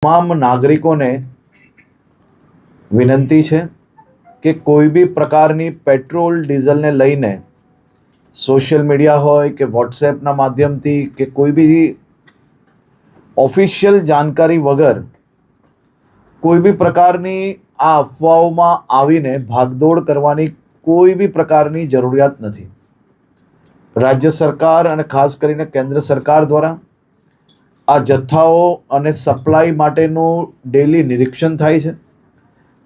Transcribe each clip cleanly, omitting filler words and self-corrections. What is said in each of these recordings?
તમામ નાગરિકોને વિનંતી છે કે કોઈ બી પ્રકારની પેટ્રોલ ડીઝલને લઈને સોશિયલ મીડિયા હોય કે વોટ્સએપના માધ્યમથી કે કોઈ બી ઓફિશિયલ જાણકારી વગર કોઈ બી પ્રકારની આ અફવાઓમાં આવીને ભાગદોડ કરવાની કોઈ બી પ્રકારની જરૂરિયાત નથી. રાજ્ય સરકાર અને ખાસ કરીને કેન્દ્ર સરકાર દ્વારા આ જથ્થાઓ અને સપ્લાય માટેનું ડેલી નિરીક્ષણ થાય છે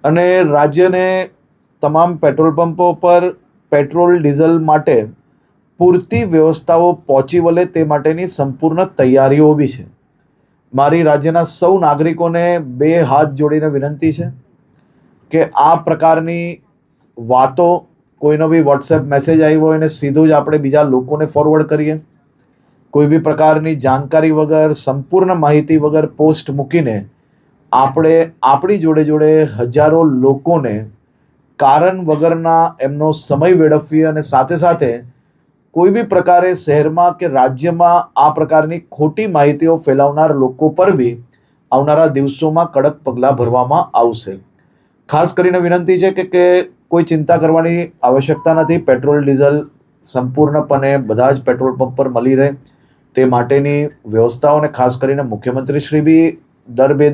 અને રાજ્યને તમામ પેટ્રોલ પંપો પર પેટ્રોલ ડીઝલ માટે પૂરતી વ્યવસ્થાઓ પહોંચી વળે તે માટેની સંપૂર્ણ તૈયારીઓ બી છે. મારી રાજ્યના સૌ નાગરિકોને બે હાથ જોડીને વિનંતી છે કે આ પ્રકારની વાતો, કોઈનો બી વોટ્સએપ મેસેજ આવ્યો હોય એને સીધું જ આપણે બીજા લોકોને ફોરવર્ડ કરીએ. કોઈ બી પ્રકારની જાણકારી વગર, સંપૂર્ણ માહિતી વગર પોસ્ટ મૂકીને આપણે આપણી જોડે જોડે હજારો લોકોને કારણ વગરના એમનો સમય વેડફીએ અને સાથે સાથે કોઈ બી પ્રકારે શહેરમાં કે રાજ્યમાં આ પ્રકારની ખોટી માહિતીઓ ફેલાવનાર લોકો પર બી આવનારા દિવસોમાં કડક પગલાં ભરવામાં આવશે. ખાસ કરીને વિનંતી છે કે કોઈ ચિંતા કરવાની આવશ્યકતા નથી. પેટ્રોલ ડીઝલ સંપૂર્ણપણે બધા જ પેટ્રોલ પંપ પર મળી રહે તે માટેની વ્યવસ્થાઓને ખાસ કરીને મુખ્યમંત્રી શ્રી બી દર બે